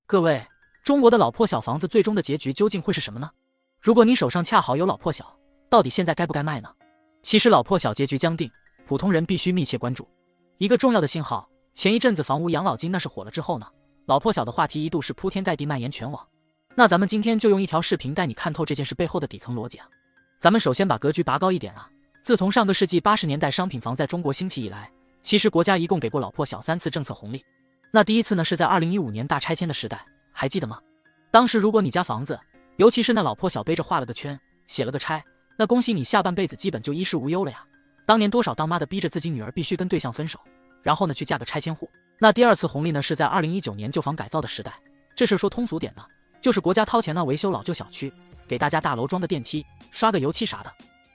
各位，中国的老破小房子最终的结局究竟会是什么呢？如果你手上恰好有老破小，到底现在该不该卖呢？其实老破小结局将定，普通人必须密切关注。一个重要的信号，前一阵子房屋养老金那是火了之后呢，老破小的话题一度是铺天盖地蔓延全网。那咱们今天就用一条视频带你看透这件事背后的底层逻辑啊。咱们首先把格局拔高一点啊。自从上个世纪80年代商品房在中国兴起以来，其实国家一共给过老破小3次政策红利。那第一次呢是在2015年大拆迁的时代，还记得吗？当时如果你家房子，尤其是那老破小背着画了个圈，写了个拆，那恭喜你下半辈子基本就衣食无忧了呀。当年多少当妈的逼着自己女儿必须跟对象分手，然后呢去嫁个拆迁户。那第二次红利呢是在2019年旧房改造的时代，这事说通俗点呢，就是国家掏钱维修老旧小区，给大家大楼装个电梯，刷个油漆啥的。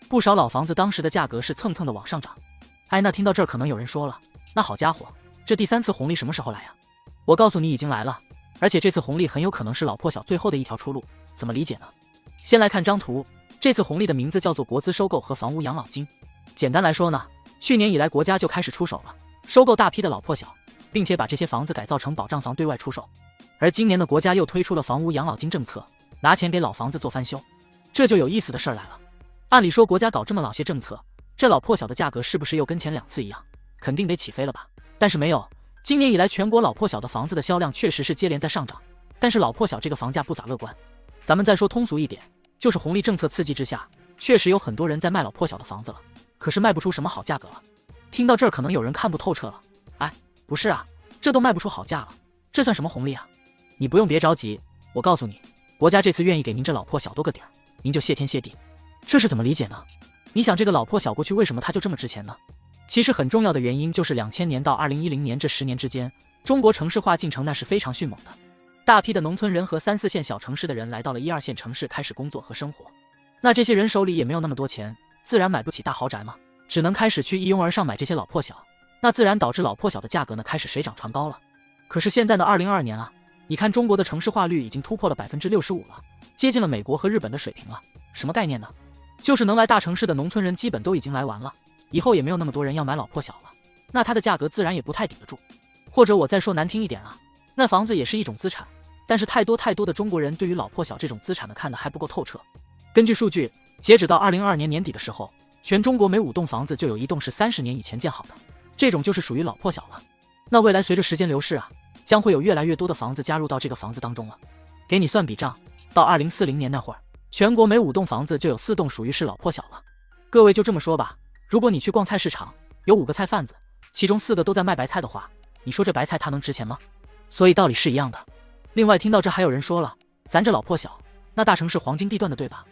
不少老房子当时的价格是蹭蹭的往上涨。哎，那听到这儿可能有人说了，那好家伙，这第3次红利什么时候来呀？我告诉你已经来了，而且这次红利很有可能是老破小最后的一条出路。怎么理解呢？先来看张图，这次红利的名字叫做国资收购和房屋养老金。简单来说呢，去年以来国家就开始出手了，收购大批的老破小，并且把这些房子改造成保障房对外出售。而今年的国家又推出了房屋养老金政策，拿钱给老房子做翻修。这就有意思的事儿来了。按理说国家搞这么老些政策，这老破小的价格是不是又跟前2次一样，肯定得起飞了吧？但是没有，今年以来全国老破小的房子的销量确实是接连在上涨，但是老破小这个房价不咋乐观。咱们再说通俗一点，就是红利政策刺激之下，确实有很多人在卖老破小的房子了，可是卖不出什么好价格了。听到这儿可能有人看不透彻了，哎，不是啊，这都卖不出好价了，这算什么红利啊？你不用别着急，我告诉你，国家这次愿意给您这老破小多个底儿，您就谢天谢地。这是怎么理解呢？你想这个老破小过去为什么它就这么值钱呢？其实很重要的原因就是2000年到2010年这10年之间，中国城市化进程那是非常迅猛的。大批的农村人和3、4线小城市的人来到了1、2线城市开始工作和生活。那这些人手里也没有那么多钱，自然买不起大豪宅嘛，只能开始去一拥而上买这些老破小。那自然导致老破小的价格呢开始水涨船高了。可是现在的2022年啊，你看中国的城市化率已经突破了65%了，接近了美国和日本的水平了。什么概念呢？就是能来大城市的农村人基本都已经来完了，以后也没有那么多人要买老破小了，那它的价格自然也不太顶得住。或者我再说难听一点啊，那房子也是一种资产，但是太多的中国人对于老破小这种资产的看得还不够透彻。根据数据，截止到2022年年底的时候，全中国每5栋房子就有1栋是30年以前建好的，这种就是属于老破小了。那未来随着时间流逝啊，将会有越来越多的房子加入到这个房子当中了。给你算笔账，到2040年那会儿，全国每5栋房子就有4栋属于是老破小了。各位就这么说吧，如果你去逛菜市场，有5个菜贩子，其中4个都在卖白菜的话，你说这白菜它能值钱吗？所以道理是一样的。另外听到这还有人说了，咱这老破小，那大城市黄金地段的对吧？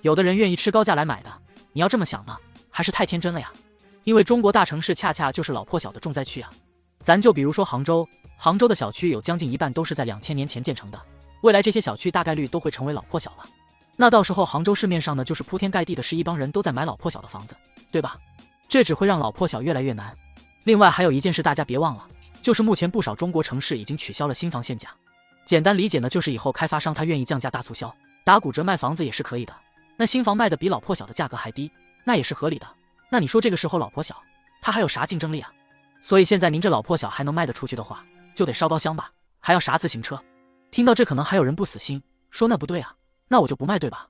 有的人愿意吃高价来买的，你要这么想呢，还是太天真了呀。因为中国大城市恰恰就是老破小的重灾区啊。咱就比如说杭州的小区有将近一半都是在2000年前建成的，未来这些小区大概率都会成为老破小了。那到时候杭州市面上呢，就是铺天盖地的是一帮人都在买老破小的房子，对吧？这只会让老破小越来越难。另外还有一件事大家别忘了，就是目前不少中国城市已经取消了新房限价。简单理解呢，就是以后开发商他愿意降价大促销，打骨折卖房子也是可以的。那新房卖的比老破小的价格还低，那也是合理的。那你说这个时候老破小，它还有啥竞争力啊？所以现在您这老破小还能卖得出去的话，就得烧高香吧，还要啥自行车？听到这可能还有人不死心，说那不对啊，那我就不卖对吧？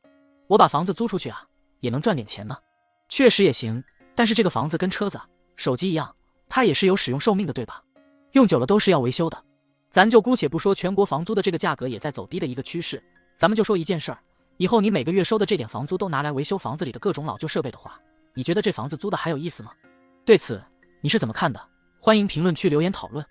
我把房子租出去啊，也能赚点钱呢。确实也行，但是这个房子跟车子、手机一样，它也是有使用寿命的对吧？用久了都是要维修的。咱就姑且不说全国房租的这个价格也在走低的一个趋势，咱们就说一件事儿，以后你每个月收的这点房租都拿来维修房子里的各种老旧设备的话，你觉得这房子租的还有意思吗？对此你是怎么看的？欢迎评论区留言讨论。